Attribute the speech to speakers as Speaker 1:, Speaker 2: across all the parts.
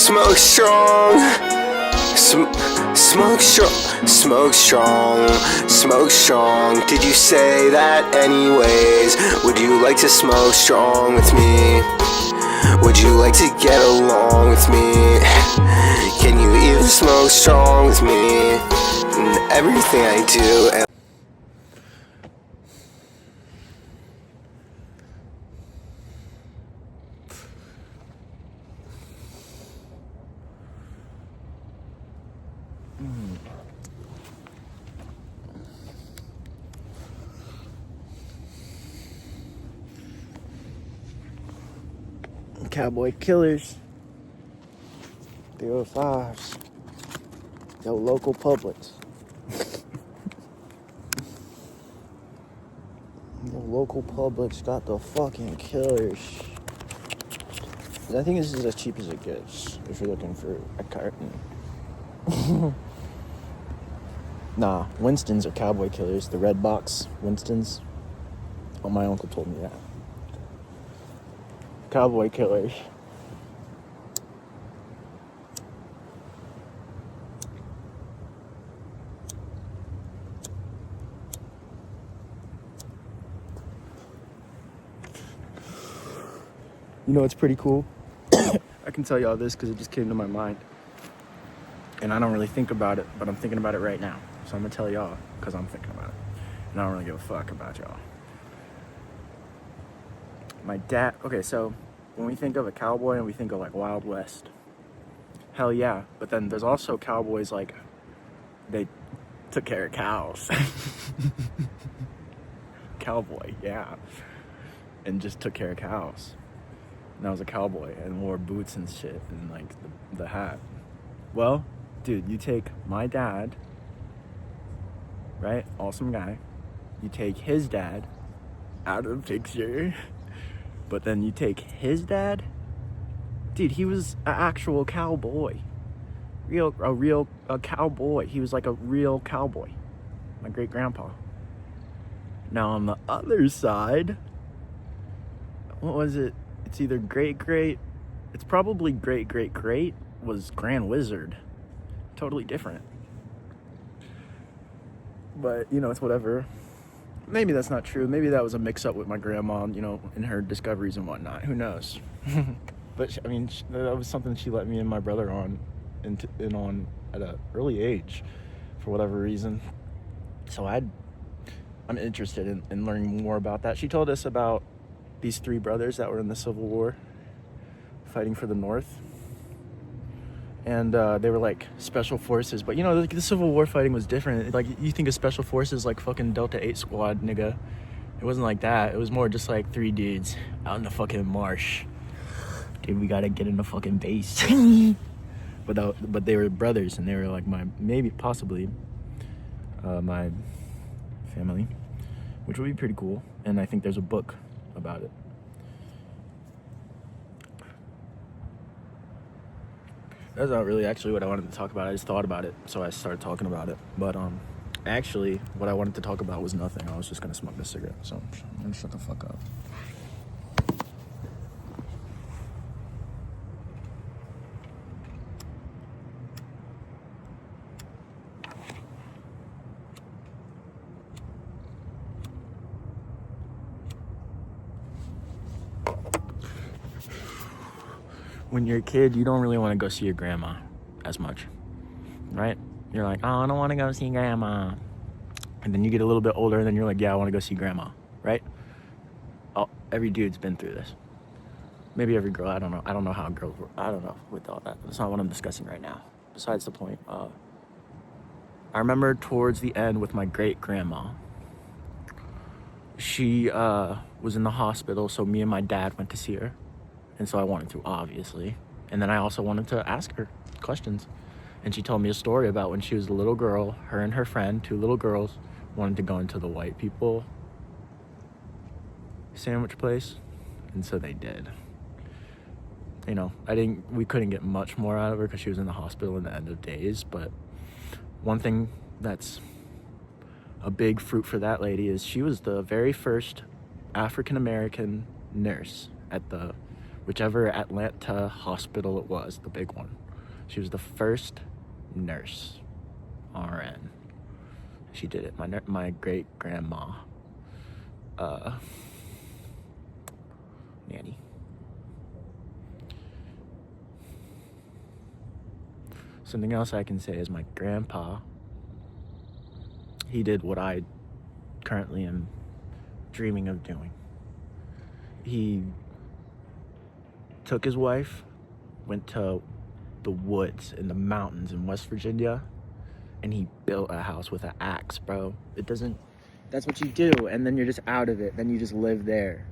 Speaker 1: Smoke strong. Smoke strong, smoke strong, smoke strong. Did you say that anyways? Would you like to smoke strong with me? Would you like to get along with me? Can you even smoke strong with me? And everything I do and
Speaker 2: Cowboy Killers, 305s, yo, local Publix. Yo, local Publix got the fucking killers. I think this is as cheap as it gets if you're looking for a carton. Nah, Winston's are Cowboy Killers, the red box Winston's. Oh, my uncle told me that. Cowboy Killers. You know, it's pretty cool. I can tell y'all this because it just came to my mind. And I don't really think about it, but I'm thinking about it right now. So I'm going to tell y'all because I'm thinking about it. And I don't really give a fuck about y'all. My dad, okay, so when we think of a cowboy and we think of like Wild West, hell yeah. But then there's also cowboys like they took care of cows. Cowboy, yeah. And just took care of cows. And I was a cowboy and wore boots and shit and like the hat. Well, dude, you take my dad, right? Awesome guy. You take his dad out of the picture. But then you take his dad, dude, he was an actual cowboy. A real cowboy. He was like a real cowboy. My great grandpa. Now on the other side, what was it? It's either it's probably great was Grand Wizard. Totally different. But, you know, it's whatever. Maybe that's not true. Maybe that was a mix-up with my grandma, you know, in her discoveries and whatnot. Who knows? But, I mean, that was something she let me and my brother on at an early age for whatever reason. So I'm interested in learning more about that. She told us about these 3 brothers that were in the Civil War fighting for the North. And they were like special forces. But, you know, the Civil War fighting was different. Like, you think of special forces like fucking Delta 8 Squad, nigga. It wasn't like that. It was more just like 3 dudes out in the fucking marsh. Dude, we gotta get in the fucking base. But they were brothers, and they were like possibly my family, which would be pretty cool. And I think there's a book about it. That's not really actually what I wanted to talk about. I just thought about it, so I started talking about it. But actually, what I wanted to talk about was nothing. I was just gonna smoke this cigarette, so I'm gonna shut the fuck up. When you're a kid, you don't really want to go see your grandma as much, right? You're like, oh, I don't want to go see grandma. And then you get a little bit older, and then you're like, yeah, I want to go see grandma, right? Oh, every dude's been through this. Maybe every girl, I don't know. I don't know how girls work. I don't know with all that. That's not what I'm discussing right now. Besides the point, I remember towards the end with my great-grandma. She was in the hospital, so me and my dad went to see her. And so I wanted to, obviously. And then I also wanted to ask her questions. And she told me a story about when she was a little girl, her and her friend, 2 little girls, wanted to go into the white people sandwich place. And so they did. You know, we couldn't get much more out of her because she was in the hospital in the end of days. But one thing that's a big fruit for that lady is she was the very first African-American nurse at the whichever Atlanta hospital it was, the big one. She was the first nurse, RN. She did it. My great grandma, nanny. Something else I can say is my grandpa, he did what I currently am dreaming of doing. He took his wife, went to the woods in the mountains in West Virginia, and he built a house with an axe, bro. That's what you do, and then you're just out of it. Then you just live there.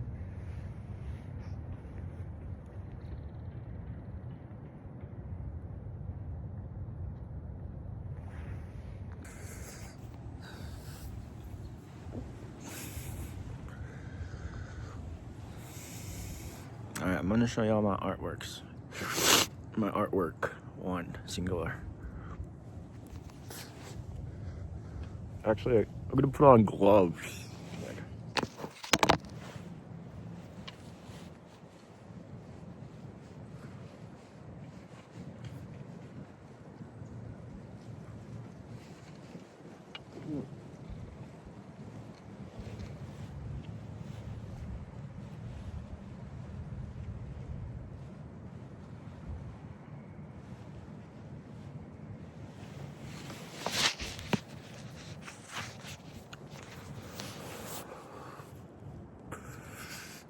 Speaker 2: All right, I'm gonna show y'all my artworks. My artwork, one, singular. Actually, I'm gonna put on gloves.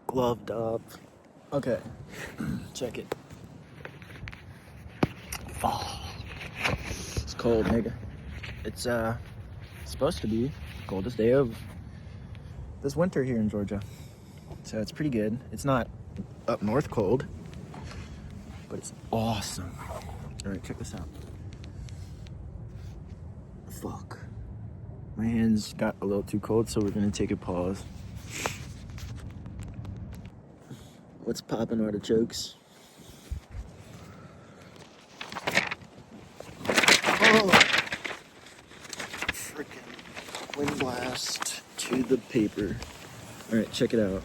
Speaker 2: Gloved up. Okay, check it. Oh, it's cold, nigga. It's supposed to be the coldest day of this winter here in Georgia, so it's pretty good. It's not up north cold, but it's awesome. All right, check this out. Fuck, my hands got a little too cold, so we're gonna take a pause. What's poppin', artichokes? Oh, freaking wind blast to the paper. All right, check it out.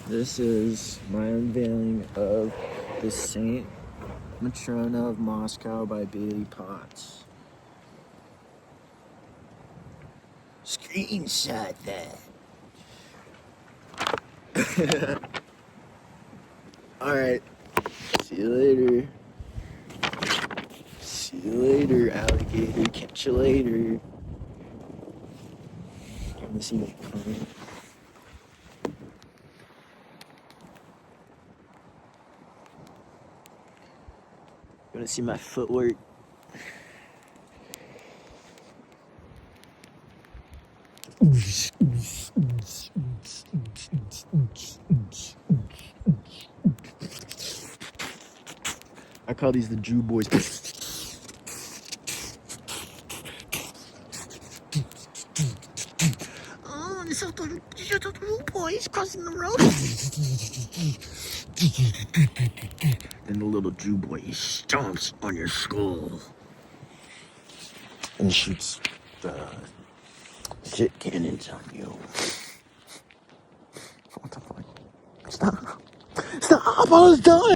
Speaker 2: This is my unveiling of the Saint Matrona of Moscow by Bailey Potts. Screenshot that. Alright. See you later. See you later, alligator. Catch you later. Wanna see my phone? You wanna see my footwork? I call these the Jew boys. Oh, this is the Jew boys crossing the road. And the little Jew boy stomps on your skull and shoots the shit cannons on you. What the fuck? Stop! Stop! I was done!